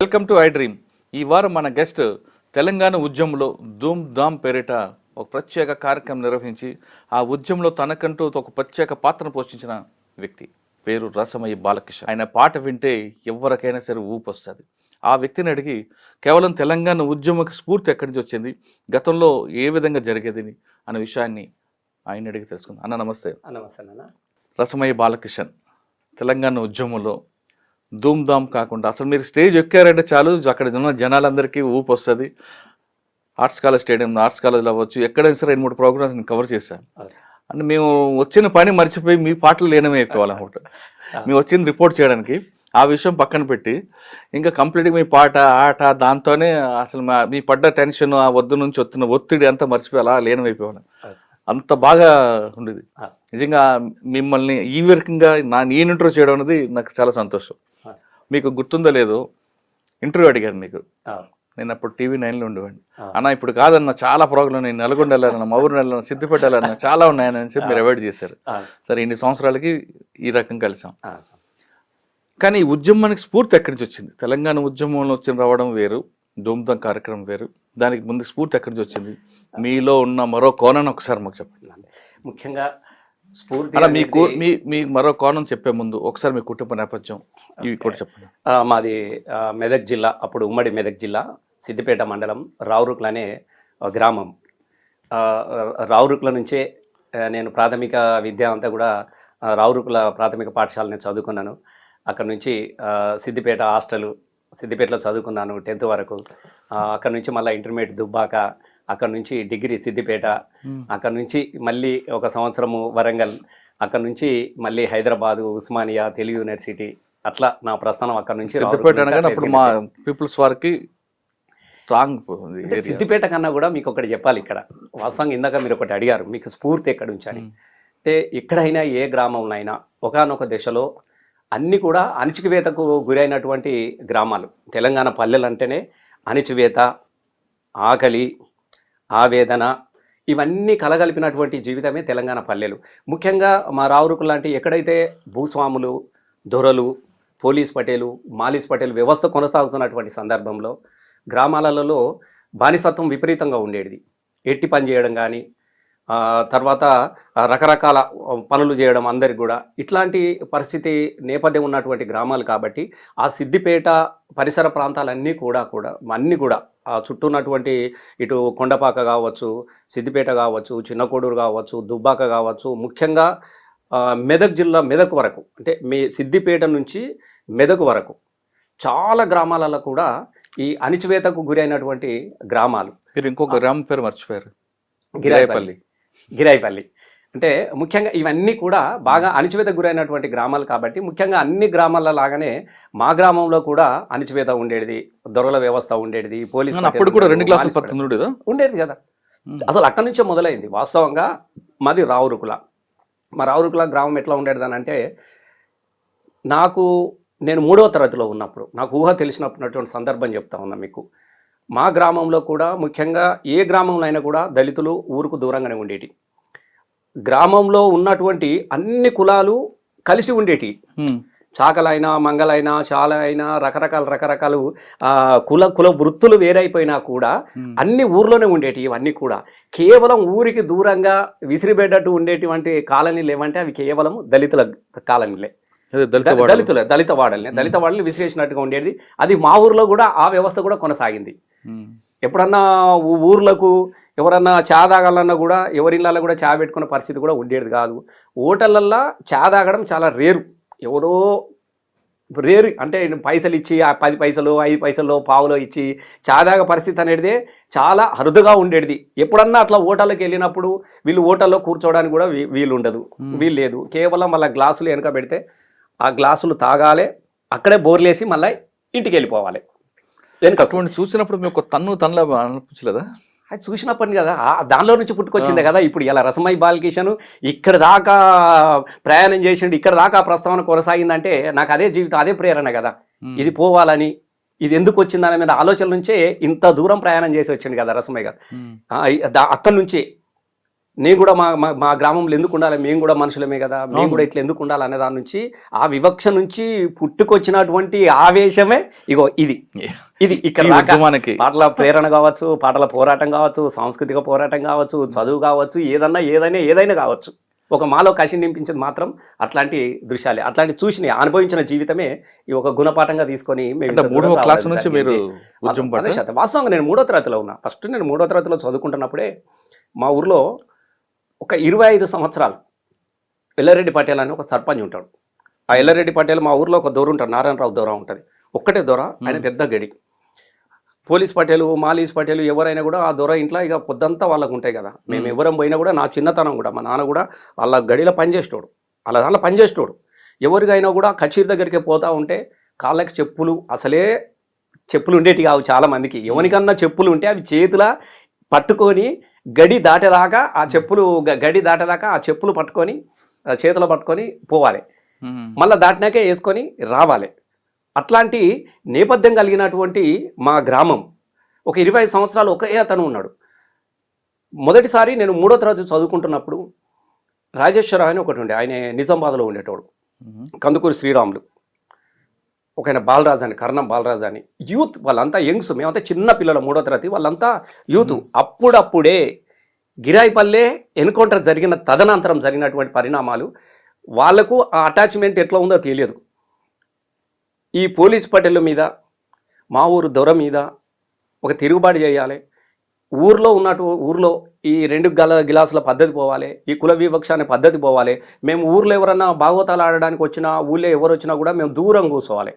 Welcome to I dream. ఈ వారం మన గెస్ట్ తెలంగాణ ఉద్యమంలో ధూమ్ ధామ్ పేరిట ఒక ప్రత్యేక కార్యక్రమం నిర్వహించి ఆ ఉద్యమంలో తనకంటూ ఒక ప్రత్యేక పాత్రను పోషించిన వ్యక్తి. పేరు రసమయ్య బాలకిషన్. ఆయన పాట వింటే ఎవరికైనా సరే ఊపు వస్తుంది. ఆ వ్యక్తిని అడిగి కేవలం తెలంగాణ ఉద్యమకు స్ఫూర్తి ఎక్కడి నుంచి వచ్చింది, గతంలో ఏ విధంగా జరిగేది అనే విషయాన్ని ఆయన అడిగి తెలుసుకుందాం. అన్న నమస్తే. నమస్తే అన్న. రసమయ్య బాలకిషన్ తెలంగాణ ఉద్యమంలో ధూమ్ ధామ్ కాకుండా అసలు మీరు స్టేజ్ ఎక్కారంటే చాలు అక్కడ ఉన్న జనాలందరికీ ఊపు వస్తుంది. ఆర్ట్స్ కాలేజ్ స్టేడియం, ఆర్ట్స్ కాలేజ్లో అవ్వచ్చు, ఎక్కడైనా సరే 2-3 ప్రోగ్రామ్స్ నేను కవర్ చేశాను. అంటే మేము వచ్చిన పని మర్చిపోయి మీ పాటలు లేనమే ఎక్కువాలన్నమాట. మేము వచ్చింది రిపోర్ట్ చేయడానికి, ఆ విషయం పక్కన పెట్టి ఇంకా కంప్లీట్గా మీ పాట ఆట దాంతోనే అసలు మీ పడ్డ టెన్షన్, ఆ వద్దు నుంచి వచ్చిన ఒత్తిడి అంతా మర్చిపోయి అలా లేనమైపోయాను. అంత బాగా ఉండేది. నిజంగా మిమ్మల్ని ఈ విధంగా నేను ఇంటర్వ్యూ చేయడం అనేది నాకు చాలా సంతోషం. మీకు గుర్తుందో లేదో ఇంటర్వ్యూ అడిగాను మీకు. నేను అప్పుడు TV9లో ఉండేవాడిని. అన్న ఇప్పుడు కాదన్న చాలా ప్రోగ్రాం, నేను నల్గొండ వెళ్ళాలన్నా, మౌరు వెళ్ళాలన్నా, సిద్దిపేట వెళ్ళాలన్నా చాలా ఉన్నాయని చెప్పి మీరు అవాయిడ్ చేశారు. సరే, ఇన్ని సంవత్సరాలకి ఈ రకం కలిసాం. కానీ ఈ ఉద్యమానికి స్ఫూర్తి ఎక్కడి నుంచి వచ్చింది? తెలంగాణ ఉద్యమంలో వచ్చి రావడం వేరు, ధూమ్ధామ్ కార్యక్రమం వేరు. దానికి ముందు స్ఫూర్తి ఎక్కడి నుంచి వచ్చింది? మీలో ఉన్న మరో కోణాన్ని ఒకసారి మాకు చెప్పండి. ముఖ్యంగా స్ఫూర్తి అలా మీ మరో కోణం చెప్పే ముందు ఒకసారి మీ కుటుంబ నేపథ్యం ఇవి కూడా చెప్పండి. మాది మెదక్ జిల్లా, అప్పుడు ఉమ్మడి మెదక్ జిల్లా, సిద్దిపేట మండలం, రావురుకుల అనే గ్రామం. రావురుకుల నుంచే నేను ప్రాథమిక విద్య అంతా కూడా రావురుకుల ప్రాథమిక పాఠశాలని చదువుకున్నాను. అక్కడ నుంచి సిద్దిపేట హాస్టల్, సిద్దిపేటలో చదువుకున్నాను 10th వరకు. అక్కడ నుంచి మళ్ళీ ఇంటర్మీడియట్ దుబ్బాక, అక్కడ నుంచి డిగ్రీ సిద్దిపేట, అక్కడ నుంచి మళ్ళీ 1 సంవత్సరము వరంగల్, అక్కడ నుంచి మళ్ళీ హైదరాబాదు, ఉస్మానియా, తెలుగు యూనివర్సిటీ. అట్లా నా ప్రస్థానం అక్కడ నుంచి. అప్పుడు మా పీపుల్స్ వారికి సిద్దిపేట కన్నా కూడా మీకు ఒకటి చెప్పాలి. ఇక్కడ వాస్తవంగా ఇందాక మీరు ఒకటి అడిగారు, మీకు స్ఫూర్తి ఎక్కడ ఉంచాలి అంటే, ఎక్కడైనా ఏ గ్రామంలో అయినా ఒకానొక దశలో అన్నీ కూడా అణచివేతకు గురైనటువంటి గ్రామాలు. తెలంగాణ పల్లెలు అంటేనే అణచివేత, ఆకలి, ఆవేదన, ఇవన్నీ కలగలిపినటువంటి జీవితమే తెలంగాణ పల్లెలు. ముఖ్యంగా మా రావురుకుల లాంటి ఎక్కడైతే భూస్వాములు, దొరలు, పోలీస్ పటేలు, మాలిస్ పటేలు వ్యవస్థ కొనసాగుతున్నటువంటి సందర్భంలో గ్రామాలలో బానిసత్వం విపరీతంగా ఉండేది. ఎట్టి పని చేయడం కానీ, తర్వాత రకరకాల పనులు చేయడం అందరికి కూడా, ఇట్లాంటి పరిస్థితి నేపథ్యం ఉన్నటువంటి గ్రామాలు కాబట్టి ఆ సిద్దిపేట పరిసర ప్రాంతాలన్నీ కూడా అన్నీ కూడా ఆ చుట్టూ ఉన్నటువంటి ఇటు కొండపాక కావచ్చు, సిద్దిపేట కావచ్చు, చిన్నకోడూరు కావచ్చు, దుబ్బాక కావచ్చు, ముఖ్యంగా మెదక్ జిల్లా మెదక్ వరకు, అంటే మీ సిద్దిపేట నుంచి మెదక్ వరకు చాలా గ్రామాలలో కూడా ఈ అణిచివేతకు గురైనటువంటి గ్రామాలు. మీరు ఇంకొక గ్రామం పేరు మర్చిపోయారు, గిరాయిపల్లి. అంటే ముఖ్యంగా ఇవన్నీ కూడా బాగా అణిచివేతకు గురైనటువంటి గ్రామాలు కాబట్టి, ముఖ్యంగా అన్ని గ్రామాల లాగానే మా గ్రామంలో కూడా అణిచివేత ఉండేది, దొరల వ్యవస్థ ఉండేది, పోలీసు ఉండేది కదా. అసలు అక్కడి నుంచే మొదలైంది. వాస్తవంగా మాది రావురుకుల. మా రావురుకుల గ్రామం ఎట్లా ఉండేది అని అంటే, నేను 3వ తరగతిలో ఉన్నప్పుడు నాకు ఊహ తెలిసినటువంటి సందర్భం చెప్తా ఉన్నా మీకు. మా గ్రామంలో కూడా ముఖ్యంగా ఏ గ్రామంలో అయినా కూడా దళితులు ఊరుకు దూరంగానే ఉండేటి. గ్రామంలో ఉన్నటువంటి అన్ని కులాలు కలిసి ఉండేటి. చాకలైనా, మంగలైనా, చాల అయినా, రకరకాలు కుల వృత్తులు వేరైపోయినా కూడా అన్ని ఊర్లోనే ఉండేటి. ఇవన్నీ కూడా కేవలం ఊరికి దూరంగా విసిరిపెట్టట్టు ఉండేటువంటి కాలనీలు ఏమంటే అవి కేవలం దళితుల కాలనీలే, దళిత వాడల్ని విసిరేసినట్టుగా ఉండేది. అది మా ఊర్లో కూడా ఆ వ్యవస్థ కూడా కొనసాగింది. ఎప్పుడన్నా ఊర్లకు ఎవరన్నా చా తాగాలన్నా కూడా ఎవరిళ్ళల్లో కూడా చా పెట్టుకున్న పరిస్థితి కూడా ఉండేది కాదు. హోటళ్ళల్లో చా తాగడం చాలా రేరు, ఎవరో రేరు. అంటే పైసలు ఇచ్చి 10 పైసలు 5 పైసలు పావులో ఇచ్చి చా తాగ పరిస్థితి అనేది చాలా అరుదుగా ఉండేది. ఎప్పుడన్నా అట్లా హోటల్లోకి వెళ్ళినప్పుడు వీళ్ళు హోటల్లో కూర్చోవడానికి కూడా వీలు ఉండదు, వీలు లేదు. కేవలం వాళ్ళ గ్లాసులు వెనక పెడితే ఆ గ్లాసులు తాగాలి, అక్కడే బోర్లేసి మళ్ళీ ఇంటికి వెళ్ళిపోవాలి. అటువంటి చూసినప్పుడు మీకు తనలా అనిపించలేదా? అది చూసినప్పటి కదా దానిలో నుంచి పుట్టుకొచ్చిందే కదా. ఇప్పుడు ఇలా రసమయ్య బాలకిషన్ ఇక్కడ దాకా ప్రయాణం చేసిండు, ఇక్కడ దాకా ప్రస్తావన కొనసాగిందంటే నాకు అదే జీవితం, అదే ప్రేరణ కదా. ఇది పోవాలని, ఇది ఎందుకు వచ్చిందనే మీద ఆలోచన నుంచే ఇంత దూరం ప్రయాణం చేసి వచ్చింది కదా రసమయ్య గారు. అక్కడి నుంచే నేను కూడా మా గ్రామంలో ఎందుకు ఉండాలి, మేము కూడా మనుషులమే కదా, మేము కూడా ఇట్లా ఎందుకు ఉండాలి అనే దాని నుంచి, ఆ వివక్ష నుంచి పుట్టుకొచ్చినటువంటి ఆవేశమే ఇగో ఇది ఇక్కడ పాటల ప్రేరణ కావచ్చు, పాటల పోరాటం కావచ్చు, సాంస్కృతిక పోరాటం కావచ్చు, చదువు కావచ్చు, ఏదైనా కావచ్చు. ఒక మాలో కసి నింపించేది మాత్రం అట్లాంటి దృశ్యాలే, అట్లాంటి చూసిన అనుభవించిన జీవితమే ఈ ఒక గుణపాఠంగా తీసుకొని వాస్తవంగా నేను 3వ తరగతిలో ఉన్నా. ఫస్ట్ నేను 3వ తరగతిలో చదువుకుంటున్నప్పుడే మా ఊర్లో ఒక 25 సంవత్సరాలు ఎల్లారెడ్డి పటేల్ అని ఒక సర్పంచ్ ఉంటాడు. ఆ ఎల్లారెడ్డి పటేల్ మా ఊర్లో ఒక దొర ఉంటాడు, నారాయణరావు దొర ఉంటుంది, ఒక్కటే దొర, ఆయన పెద్ద గడి. పోలీస్ పటేలు, మాలీస్ పటేలు ఎవరైనా కూడా ఆ దొర ఇంట్లో ఇక పొద్దంతా వాళ్ళకు ఉంటాయి కదా. మేము ఎవరం పోయినా కూడా, నా చిన్నతనం కూడా మా నాన్న కూడా వాళ్ళ గడిలో పనిచేసేటోడు, వాళ్ళ దాంట్లో పనిచేసేటోడు. ఎవరికైనా కూడా కచేరీ దగ్గరికి పోతా ఉంటే కాళ్ళకి చెప్పులు, అసలే చెప్పులు ఉండేటి కావు చాలా మందికి. ఎవరికన్నా చెప్పులు ఉంటే అవి చేతిలో పట్టుకొని గడి దాటేదాకా ఆ చెప్పులు పట్టుకొని చేతిలో పట్టుకొని పోవాలి, మళ్ళీ దాటినాకే వేసుకొని రావాలి. అట్లాంటి నేపథ్యం కలిగినటువంటి మా గ్రామం ఒక 25 సంవత్సరాలు ఒకే అతను ఉన్నాడు. మొదటిసారి నేను 3వ తరగతి చదువుకుంటున్నప్పుడు రాజేశ్వరరావు అని ఒకటి ఉండే, ఆయన నిజామాబాద్లో ఉండేటోడు, కందుకూరి శ్రీరాములు, ఒక ఆయన బాలరాజు అని, కర్ణం బాలరాజు అని, యూత్ వాళ్ళంతా యంగ్స్, మేమంతా చిన్న పిల్లలు 3వ తరగతి, వాళ్ళంతా యూత్. అప్పుడప్పుడే గిరాయిపల్లె ఎన్కౌంటర్ జరిగిన తదనంతరం జరిగినటువంటి పరిణామాలు, వాళ్లకు ఆ అటాచ్మెంట్ ఎట్లా ఉందో తెలియదు. ఈ పోలీస్ పటేళ్ళ మీద, మా ఊరు దొర మీద ఒక తిరుగుబాటు చేయాలి, ఊర్లో ఈ 2 గిలాసుల పద్ధతి పోవాలి, ఈ కుల వివక్ష అనే పద్ధతి పోవాలి. మేము ఊర్లో ఎవరన్నా భాగవతాలు ఆడడానికి వచ్చినా, ఊళ్ళో ఎవరు వచ్చినా కూడా మేము దూరం కూర్చోవాలి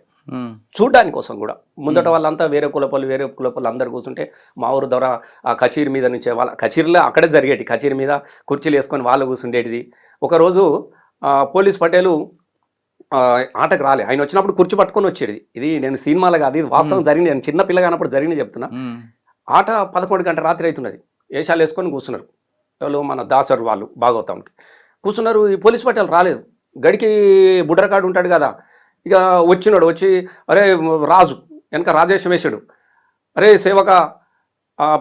చూడ్డానికి కోసం కూడా. ముందట వాళ్ళంతా వేరే కులపలు అందరు కూర్చుంటే మా ఊరు దొర ఆ కచేరీ మీద నుంచే, వాళ్ళ కచేరీలో అక్కడే జరిగేటి, కచేరీ మీద కుర్చీలు వేసుకొని వాళ్ళు కూర్చుండేటిది. ఒకరోజు పోలీస్ పటేలు ఆటకు రాలే, ఆయన వచ్చినప్పుడు కుర్చీ పట్టుకొని వచ్చేది. ఇది నేను సినిమాలో కాదు, ఇది వాస్తవం జరిగింది, నేను చిన్న పిల్లగా అన్నప్పుడు జరిగింది చెప్తున్నా. ఆట 11 గంటల రాత్రి అవుతున్నది, వేషాలు వేసుకొని కూర్చున్నారు వాళ్ళు, మన దాసరు వాళ్ళు భాగవతంకి కూర్చున్నారు. ఈ పోలీస్ పటేల్ రాలేదు, గడికి బుడ్రకాడు ఉంటాడు కదా, ఇక వచ్చినాడు. వచ్చి అరే రాజు వెనక రాజేశం వేసాడు, అరే సేవక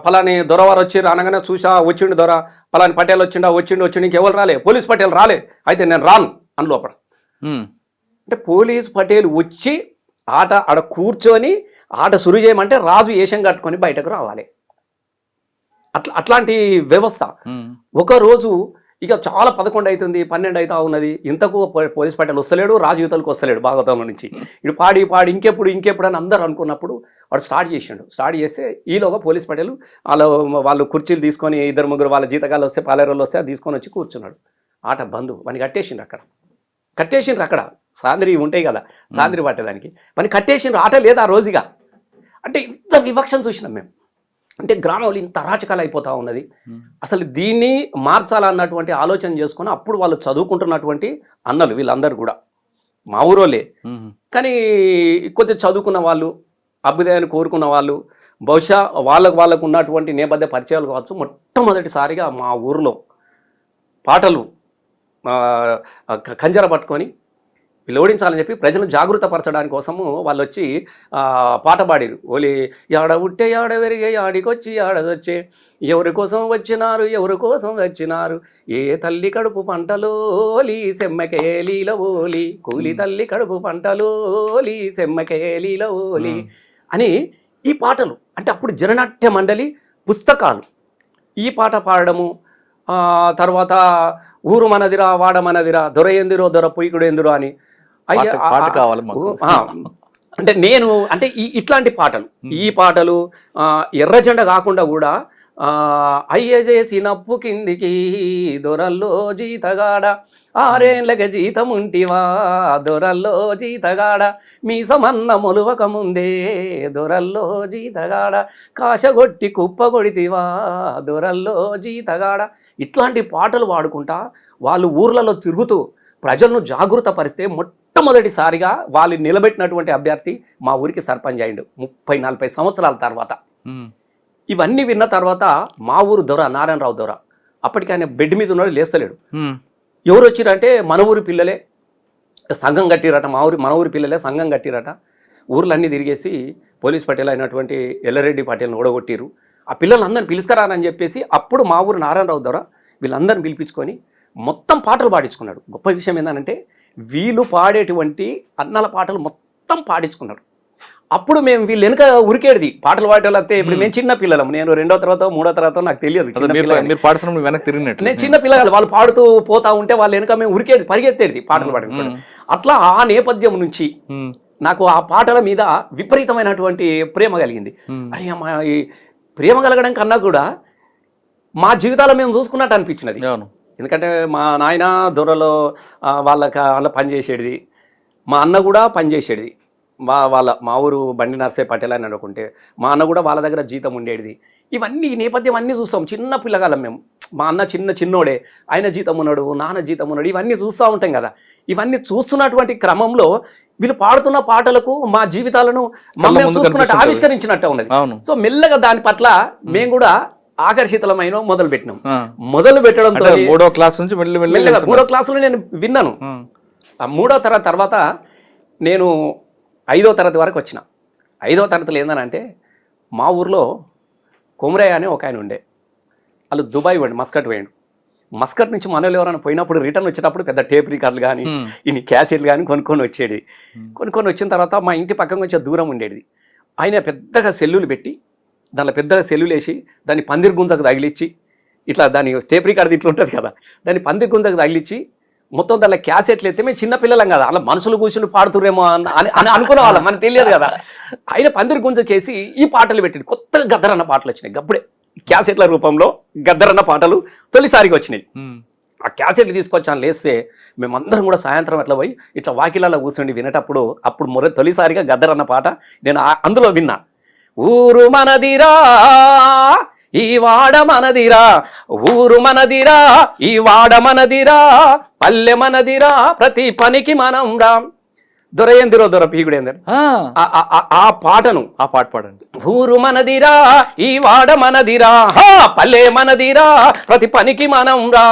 పలాని దొరవారు వచ్చి అనగానే చూసా, వచ్చిండు దొర, పలాని పటేల్ వచ్చిండు ఇంకెవరు రాలే, పోలీస్ పటేల్ రాలే, అయితే నేను రాను అని లోపల. అంటే పోలీస్ పటేల్ వచ్చి ఆడ కూర్చొని ఆట సురు చేయమంటే రాజు వేషం కట్టుకొని బయటకు రావాలి. అట్లాంటి వ్యవస్థ. ఒకరోజు ఇక చాలా 11 అవుతుంది, 12 అవుతా ఉన్నది, ఇంతకు పోలీస్ పటేల్ వస్తలేడు, రాజు యువతలకు వస్తలేడు భాగవతంలో నుంచి. ఇటు పాడి ఇంకెప్పుడు అని అందరు అనుకున్నప్పుడు వాడు స్టార్ట్ చేస్తే ఈలోగా పోలీస్ పటేల్ వాళ్ళు కుర్చీలు తీసుకొని 2-3 వాళ్ళ జీతగాళ్ళు వస్తే, పాలేరోళ్ళు వస్తే అది తీసుకొని వచ్చి కూర్చున్నాడు. ఆట బంధు వాడిని కట్టేసిండ్రు అక్కడ సాంద్రి ఉంటాయి కదా, సాంద్రి పట్టేదానికి వాడిని కట్టేసిండ్రు. ఆట లేదు ఆ రోజుగా. అంటే ఇంత వివక్షను చూసినాం మేము. అంటే గ్రామంలో ఇంత అరాచకాలు అయిపోతూ ఉన్నది. అసలు దీన్ని మార్చాలన్నటువంటి ఆలోచన చేసుకుని అప్పుడు వాళ్ళు చదువుకుంటున్నటువంటి అన్నలు వీళ్ళందరూ కూడా మా ఊరోళ్ళే. కానీ కొద్దిగా చదువుకున్న వాళ్ళు, అభ్యుదయాన్ని కోరుకున్న వాళ్ళు, బహుశా వాళ్ళకు ఉన్నటువంటి నేపథ్య పరిచయాలు కావచ్చు, మొట్టమొదటిసారిగా మా ఊరిలో పాటలు కంజర పట్టుకొని లోడించాలని చెప్పి ప్రజలను జాగృతపరచడానికి కోసము వాళ్ళు వచ్చి పాట పాడిరు. ఓలి యాడ ఉట్టే యాడ వెరిగే యాడికొచ్చి యాడదొచ్చే, ఎవరి కోసం వచ్చినారు, ఏ తల్లి కడుపు పంటలోలి సెమ్మకేలీల ఓలి, కూలి తల్లి కడుపు పంటలోలి సెమ్మకేలీల ఓలి అని ఈ పాటలు. అంటే అప్పుడు జననాట్య మండలి పుస్తకాలు ఈ పాట పాడడము. తర్వాత ఊరు మనదిరా వాడ మనదిరా, దొర ఎందిరో దొర పొయ్యికుడు ఎందిరో అని అంటే ఇట్లాంటి పాటలు, ఈ పాటలు ఎర్రజెండ కాకుండా కూడా అయ్యజేసినప్పు కిందికి దొరల్లో జీతగాడ, 6 ఏళ్ళకి జీతముంటివా దొరల్లో జీతగాడ, మీసమన్న మొలువక ముందే దొరల్లో జీతగాడ, కాశగొట్టి కుప్పగొడితివా దొరల్లో జీతగాడ. ఇట్లాంటి పాటలు పాడుకుంటా వాళ్ళు ఊర్లలో తిరుగుతూ ప్రజలను జాగృతపరిస్తే మొట్టమొదటిసారిగా వాళ్ళు నిలబెట్టినటువంటి అభ్యర్థి మా ఊరికి సర్పంచ్ అయ్యిండు 30-40 సంవత్సరాల తర్వాత. ఇవన్నీ విన్న తర్వాత మా ఊరు దొర నారాయణరావు దొర, అప్పటికి ఆయన బెడ్ మీద ఉన్నాడు, లేస్తలేడు. ఎవరు వచ్చిరంటే మన ఊరి పిల్లలే సంఘం కట్టిరట, మన ఊరి పిల్లలే సంఘం కట్టిరట. ఊర్లన్నీ తిరిగేసి పోలీస్ పటేల్ అయినటువంటి ఎల్లారెడ్డి పటేల్ని ఓడగొట్టిరు. ఆ పిల్లలందరినీ పిలుచుకరానని చెప్పేసి అప్పుడు మా ఊరు నారాయణరావు దొర వీళ్ళందరిని పిలిపించుకొని మొత్తం పాటలు పాడించుకున్నాడు. గొప్ప విషయం ఏంటంటే వీళ్ళు పాడేటువంటి అన్నల పాటలు మొత్తం పాడించుకున్నాడు. అప్పుడు మేము వీళ్ళు వెనుక ఉరికేది పాటలు పాడేవాళ్ళు అంతే. ఇప్పుడు మేము చిన్న పిల్లలం, నేను 2వ తరగతి 3వ తరగతి నాకు తెలియదు, నేను చిన్న పిల్లలు. వాళ్ళు పాడుతూ పోతా ఉంటే వాళ్ళ వెనుక మేము ఉరికేది, పరిగెత్తేది పాటలు పాడుకోవడం. అట్లా ఆ నేపథ్యం నుంచి నాకు ఆ పాటల మీద విపరీతమైనటువంటి ప్రేమ కలిగింది. అరే మా ఈ ప్రేమ కలగడం కన్నా కూడా మా జీవితాల్లో మేము చూసుకున్నట్టు అనిపించినది. ఎందుకంటే మా నాయన దొరలో వాళ్ళ పని చేసేది, మా అన్న కూడా పని చేసేది. మా ఊరు బండి నర్సే పటేల్ అని అనుకుంటే మా అన్న కూడా వాళ్ళ దగ్గర జీతం ఉండేది. ఇవన్నీ ఈ నేపథ్యం అన్నీ చూస్తాం. చిన్న పిల్లగాలం మేము. మా అన్న చిన్నోడే, ఆయన జీతం ఉన్నాడు, నాన్న జీతం ఉన్నాడు, ఇవన్నీ చూస్తూ ఉంటాం కదా. ఇవన్నీ చూస్తున్నటువంటి క్రమంలో వీళ్ళు పాడుతున్న పాటలకు మా జీవితాలను మమ్మల్ని చూసుకున్నట్టు ఆవిష్కరించినట్టు ఉన్నది. సో మెల్లగా దాని పట్ల మేము కూడా ఆకర్షితమైన మొదలు పెట్టినాం. మొదలు పెట్టడంతో 3వ క్లాస్ నుంచి మెల్లగా 3వ క్లాసులో నేను విన్నాను. ఆ 3వ తరగతి తర్వాత నేను 5వ తరగతి వరకు వచ్చిన. 5వ తరగతిలో ఏందనంటే మా ఊర్లో కొమరయ్య అని ఒక ఆయన ఉండే. వాళ్ళు దుబాయ్ పోయిండు, మస్కట్ పోయిండు. మస్కట్ నుంచి మనలో ఎవరైనా పోయినప్పుడు రిటర్న్ వచ్చేటప్పుడు పెద్ద టేప్ రికార్డులు కానీ ఇన్ని క్యాసెట్లు కానీ కొనుక్కొని వచ్చేది. కొనుక్కొని వచ్చిన తర్వాత మా ఇంటి పక్కన కొంచెం దూరం ఉండేది. ఆయన పెద్దగా సెల్లులు పెట్టి దానిలో పెద్దగా సెల్లులు వేసి దాన్ని పందిరి గుంజకు తగిలిచ్చి, ఇట్లా దాని టేప్ రికార్డు ఇట్లా ఉంటుంది కదా, దాన్ని పందిరి గుంజకు తగిలిచ్చి మొత్తం దానిలో క్యాసెట్లు ఎత్తే మేము చిన్నపిల్లలం కదా, అలా మనుషులు కూర్చుని పాడుతురేమో అని అనుకునే వాళ్ళం, మనకు తెలియదు కదా. ఆయన పందిరి గుంజకేసి ఈ పాటలు పెట్టింది. కొత్తగా గద్దరన్న పాటలు వచ్చినాయి. అప్పుడే క్యాసెట్ల రూపంలో గద్దరన్న పాటలు తొలిసారిగా వచ్చినాయి. ఆ క్యాసెట్లు తీసుకొచ్చాను లేస్తే మేమందరం కూడా సాయంత్రం అట్లా పోయి ఇట్లా వాకిలలో కూర్చొని వినేటప్పుడు అప్పుడు తొలిసారిగా గద్దరన్న పాట నేను అందులో విన్నా. ఊరు మనదిరా ఈ వాడ మనదిరా, ఊరు మనదిరా ఈ వాడ మనదిరా, పల్లె మనదిరా ప్రతి పనికి మనం రా. దొరయందిరో దొర పీగుడేందరు ఆ పాటను ఆ పాట పాడండి. ఊరు మనదిరా ఈ వాడ మనదిరా, పల్లె మనదిరా ప్రతి పనికి మనం రా,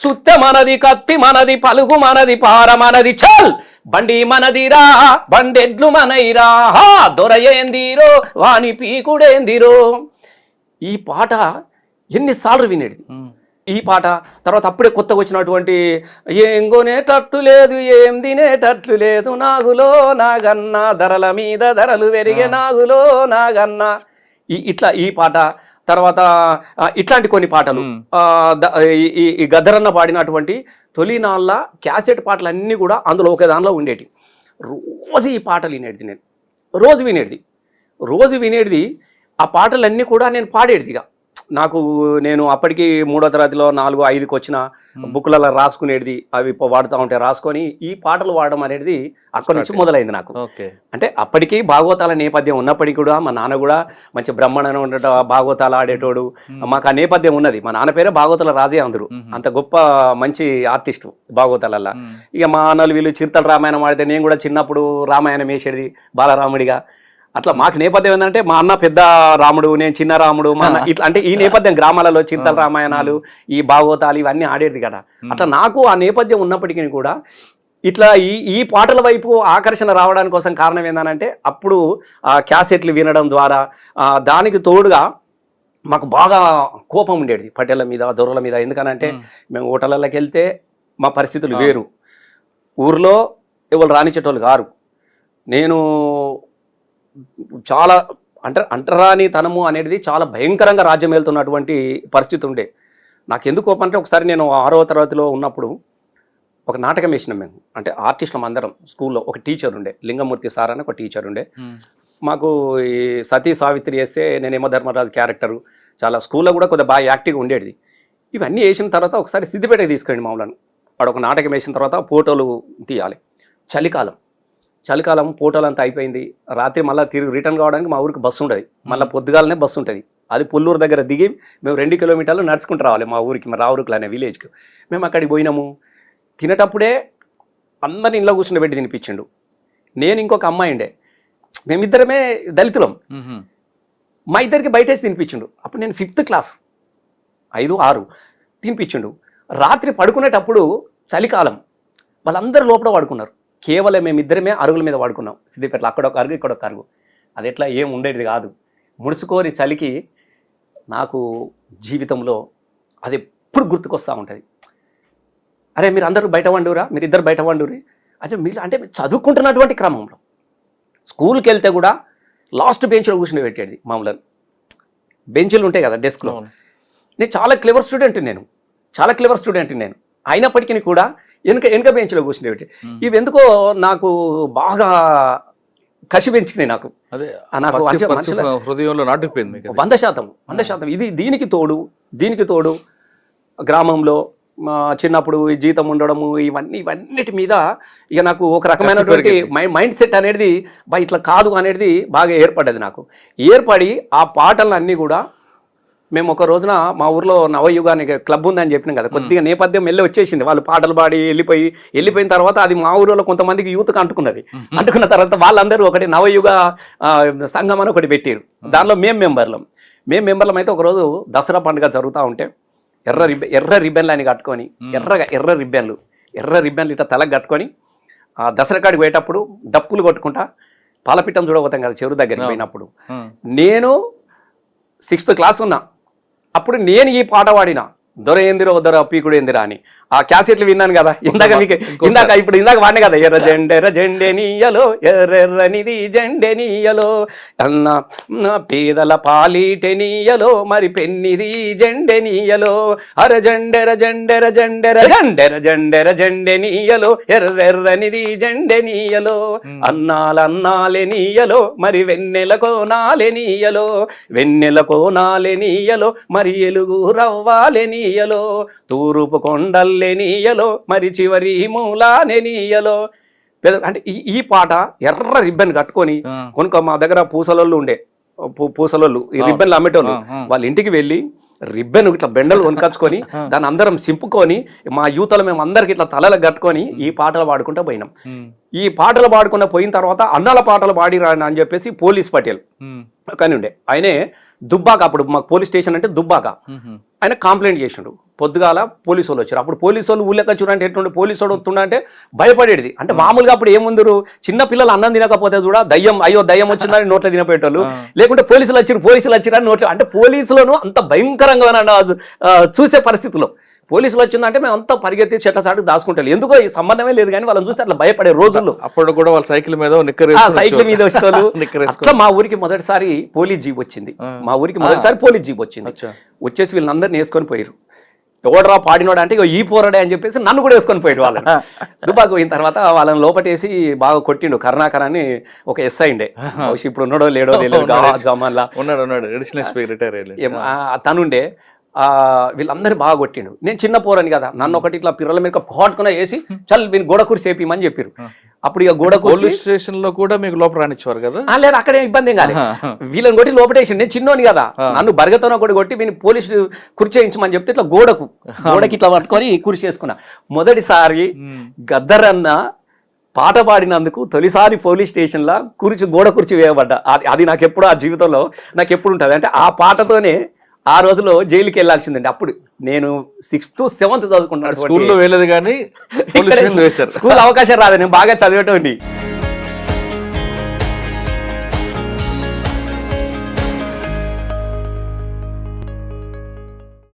సుత్తె మనది కత్తి మనది పలుగు మనది పార మనది, చల్ బండి మనదిరా బండెడ్లు మనైరా, దొరయేందిరో వాని పీకుడేందిరో. ఈ పాట ఎన్నిసార్లు వినేది. ఈ పాట తర్వాత అప్పుడే కొత్తగా వచ్చినటువంటి ఏం కొనేటట్టు లేదు ఏం తినేటట్లు లేదు నాగులో నాగన్న, ధరల మీద ధరలు పెరిగే నాగులో నాగన్న, ఇట్లా ఈ పాట. తర్వాత ఇట్లాంటి కొన్ని పాటలు ఈ గద్దరన్న పాడినటువంటి తొలినాళ్ళ క్యాసెట్ పాటలు అన్నీ కూడా అందులో ఒక దానిలో ఉండేటి. రోజు ఈ పాటలు వినేది నేను, రోజు వినేది. ఆ పాటలన్నీ కూడా నేను పాడేదిగా. నేను అప్పటికి 3వ తరగతిలో 4, 5కి వచ్చిన బుక్లలో రాసుకునేది, అవి వాడుతూ ఉంటే రాసుకొని ఈ పాటలు వాడడం అనేది అక్కడి నుంచి మొదలైంది నాకు. అంటే అప్పటికి భాగవతాల నేపథ్యం ఉన్నప్పటికీ కూడా మా నాన్న కూడా మంచి బ్రహ్మాండంగా ఉండట, భాగవతాలు ఆడేటోడు. మాకు ఆ నేపథ్యం ఉన్నది. మా నాన్న పేరే భాగవతాల రాజే, అందరూ అంత గొప్ప మంచి ఆర్టిస్టు భాగవతాలల్లా. ఇక మా అన్నలు వీళ్ళు చిరుతల రామాయణం ఆడితే నేను కూడా చిన్నప్పుడు రామాయణం వేసేది బాలరాముడిగా. అట్లా మాకు నేపథ్యం ఏంటంటే మా అన్న పెద్ద రాముడు, నేను చిన్న రాముడు, మా అన్న ఇట్లా అంటే ఈ నేపథ్యం గ్రామాలలో చింతల రామాయణాలు, ఈ భాగవతాలు ఇవన్నీ ఆడేది కదా. అట్లా నాకు ఆ నేపథ్యం ఉన్నప్పటికీ కూడా ఇట్లా ఈ పాటల వైపు ఆకర్షణ రావడానికి కోసం కారణం ఏంటంటే అప్పుడు ఆ క్యాసెట్లు వినడం ద్వారా దానికి తోడుగా మాకు బాగా కోపం ఉండేది పటేళ్ల మీద, దొరల మీద. ఎందుకనంటే మేము హోటళ్ళకి వెళ్తే మా పరిస్థితులు వేరు, ఊర్లో ఎవరు రానిచ్చేటోళ్ళు కారు. నేను చాలా అంటరాని తనము అనేది చాలా భయంకరంగా రాజ్యం వెళ్తున్నటువంటి పరిస్థితి ఉండే. నాకు ఎందుకు కోపం అంటే ఒకసారి నేను 6వ తరగతిలో ఉన్నప్పుడు ఒక నాటకం వేసినాం మేము. అంటే ఆర్టిస్టులం అందరం స్కూల్లో. ఒక టీచర్ ఉండే, లింగమూర్తి సార్ అని ఒక టీచర్ ఉండే. మాకు ఈ సతీ సావిత్రి వేస్తే నేనేమో ధర్మరాజు క్యారెక్టరు. చాలా స్కూల్లో కూడా కొద్దిగా బాగా యాక్టివ్గా ఉండేది. ఇవన్నీ వేసిన తర్వాత ఒకసారి సిద్దిపేటకి తీసుకెళ్ళండి మామూలను. వాడు ఒక నాటకం వేసిన తర్వాత ఫోటోలు తీయాలి. చలికాలం ఫోటోలు అంతా అయిపోయింది. రాత్రి మళ్ళీ తిరిగి రిటర్న్ కావడానికి మా ఊరికి బస్సు ఉండదు. మళ్ళీ పొద్దుగాలనే బస్సు ఉంటుంది. అది పుల్లూరు దగ్గర దిగి మేము 2 కిలోమీటర్లు నడుచుకుంటూ రావాలి మా ఊరికి, మా రావురుకులు అనే విలేజ్కి. మేము అక్కడికి పోయినాము. తినేటప్పుడే అందరిని ఇంట్లో కూర్చుని తినిపించిండు. నేను ఇంకొక అమ్మాయి ఉండే, మేమిద్దరమే దళితులం. మా ఇద్దరికి బయటేసి తినిపించిండు. అప్పుడు నేను 5th క్లాస్, 5, 6 తినిపించిండు. రాత్రి పడుకునేటప్పుడు చలికాలం వాళ్ళందరూ లోపల పడుకున్నారు. కేవలం మేమిద్దరమే అరుగుల మీద పడుకున్నాం. సిద్దిపేటలో అక్కడొక అరుగు ఇక్కడొక అరుగు. అది ఎట్లా ఏం ఉండేది కాదు. ముడుచుకోరి చలికి నాకు జీవితంలో అది ఎప్పుడు గుర్తుకొస్తూ ఉంటుంది. అరే మీరు అందరూ బయట వండురా, మీరు ఇద్దరు బయట వండురి. అదే మీరు అంటే చదువుకుంటున్నటువంటి క్రమంలో స్కూల్కి వెళ్తే కూడా లాస్ట్ బెంచ్లో కూర్చుని పెట్టేది మామూలు బెంచ్లు ఉంటాయి కదా డెస్క్లో. నేను చాలా క్లెవర్ స్టూడెంట్ నేను అయినప్పటికీ కూడా వెనుక బెంచ్లో కూర్చుని పెట్టి ఇవి ఎందుకో నాకు బాగా కసి పెంచుకున్నాయి. నాకు హృదయంలో నాటిపోయింది 100%. ఇది దీనికి తోడు గ్రామంలో చిన్నప్పుడు జీతం ఉండడము ఇవన్నిటి మీద ఇక నాకు ఒక రకమైనటువంటి మైండ్ సెట్ అనేది ఇట్లా కాదు అనేది బాగా ఏర్పడ్డది. నాకు ఏర్పడి ఆ పాటలన్నీ కూడా మేము ఒక రోజున మా ఊర్లో నవయుగానికి క్లబ్ ఉందని చెప్పినాం కదా, కొద్దిగా నేపథ్యం వెళ్ళి వచ్చేసింది. వాళ్ళు పాటలు పాడి వెళ్ళిపోయిన తర్వాత అది మా ఊరిలో కొంతమందికి యూత్కి అంటుకున్న తర్వాత వాళ్ళందరూ ఒకటి నవయుగ సంఘం అని ఒకటి పెట్టారు. దానిలో మేము మెంబర్లం అయితే ఒకరోజు దసరా పండుగ జరుగుతూ ఉంటే ఎర్ర రిబ్బన్లు అని కట్టుకొని ఎర్ర రిబ్బన్లు ఇట్లా తలకు కట్టుకొని ఆ దసరా కాడికి పోయేటప్పుడు డప్పులు కొట్టుకుంటా పాలపిట్టం చూడబోతాం కదా చెరువు దగ్గరికి పోయినప్పుడు. నేను 6th క్లాస్ ఉన్నా. అప్పుడు నేను ఈ పాట పాడినా, దొర ఏందిరో దొర పీకుడు ఏందిరా అని. ఆ క్యాసెట్లు విన్నాను కదా ఇందాక వాడినే కదా, ఎర్ర జెండెనియలో ఎర్రెర్రనిది జెండెనియలో అన్న పేదల పాలిటెనియలో మరి పెన్నిది జెండెనియలో అర జెండెర జెండెనియలో ఎర్రెర్రనిది జెండెనియలో అన్నాలెనియలో మరి వెన్నెల కోనాలెనియలో మరి ఎలుగు రవ్వాలెనియలో తూరుపు కొండల్లెనియలో మరి చివరి మూలానెనియలో. అంటే ఈ పాట ఎర్ర రిబ్బన్ కట్టుకొని మా దగ్గర పూసలోళ్ళు ఉండే పూసలోళ్ళు ఈ రిబ్బన్లు అమ్మేటోళ్ళు, వాళ్ళ ఇంటికి వెళ్ళి రిబ్బన్ ఇట్లా బెండలు కొనుకొచ్చుకొని దాన్ని అందరం సింపుకొని మా యూతలో మేము అందరికి ఇట్లా తలలకు కట్టుకొని ఈ పాటలు పాడుకుంటూ పోయినాం. ఈ పాటలు పాడుకుంటూ పోయిన తర్వాత అన్నాల పాటలు పాడిరాని అని చెప్పేసి పోలీస్ పటేల్ కానీ ఉండే, ఆయనే దుబ్బాక, అప్పుడు మాకు పోలీస్ స్టేషన్ అంటే దుబ్బాక, ఆయన కంప్లైంట్ చేసిండు. పొద్దుగాల పోలీసు వాళ్ళు వచ్చారు. అప్పుడు పోలీసు వాళ్ళు ఊళ్ళెక్క చూడంటే ఎట్లుండే, పోలీసు వాడు వస్తుండే అంటే భయపడేది. అంటే మామూలుగా అప్పుడు ఏముందరు, చిన్న పిల్లలు అన్నం తినకపోతే చూడ దయ్యం వచ్చిందని నోట్లో తినపెట్టారు, లేకుంటే పోలీసులు వచ్చిరని నోట్లో. అంటే పోలీసులను అంత భయంకరంగా చూసే పరిస్థితిలో పోలీసులు వచ్చిందంటే మేము అంతా పరిగెత్తి చెట్ల చాటుకు దాచుకుంటాం. ఎందుకో ఈ సంబంధమే లేదు కానీ వాళ్ళని చూస్తే అట్లా భయపడే రోజుల్లో. అప్పుడు కూడా వాళ్ళ సైకిల్ మీద వచ్చేవాళ్ళు. అట్లా మా ఊరికి మొదటిసారి పోలీస్ జీప్ వచ్చింది. వచ్చేసి వీళ్ళందరినీ వేసుకొని పోయారు. ఎవడరా పాడినోడు అంటే ఈ పోరాడే అని చెప్పేసి నన్ను కూడా వేసుకొని పోయాడు. వాళ్ళని దుబాకు పోయిన తర్వాత వాళ్ళని లోపటేసి బాగా కొట్టిండు. కరుణాకర్ అని ఒక ఎస్ఐ ఉండే, ఇప్పుడు ఉన్నాడో లేడో తనుండే. వీళ్ళందరినీ బాగా కొట్టిండు. నేను చిన్న పోరని కదా, నన్ను ఒకటి ఇట్లా పిల్లల మీద పాటుకున్నా వేసి చల్ వీళ్ళు గోడ కూర్చి వేపిమని చెప్పారు. అప్పుడు ఇక గోడ పోలీస్ స్టేషన్ లో కూడా మీకు లోపల రానిచ్చేవారు కదా? లేదు, అక్కడే ఇబ్బంది ఏం కాదు. వీళ్ళని కొట్టి లోపటేసి నేను చిన్నోని కదా, నన్ను బరగతోనో కూడా కొట్టి వీని పోలీసు కుర్చేయించమని చెప్తే ఇట్లా గోడకి ఇట్లా పట్టుకొని కుర్చీ చేసుకున్నా. మొదటిసారి గద్దరన్న పాట పాడినందుకు తొలిసారి పోలీస్ స్టేషన్లో గోడ కుర్చీ వేయబడ్డా. అది నాకు ఎప్పుడు ఆ జీవితంలో నాకు ఎప్పుడు ఉంటుంది. అంటే ఆ పాటతోనే ఆ రోజులో జైలుకి వెళ్ళాల్సిందండి. అప్పుడు నేను 6th 7th చదువుకుంటున్నాను. స్కూల్లో వేయలేదు కానీ స్కూల్ అవకాశం రాదు, నేను బాగా చదివేటోండి.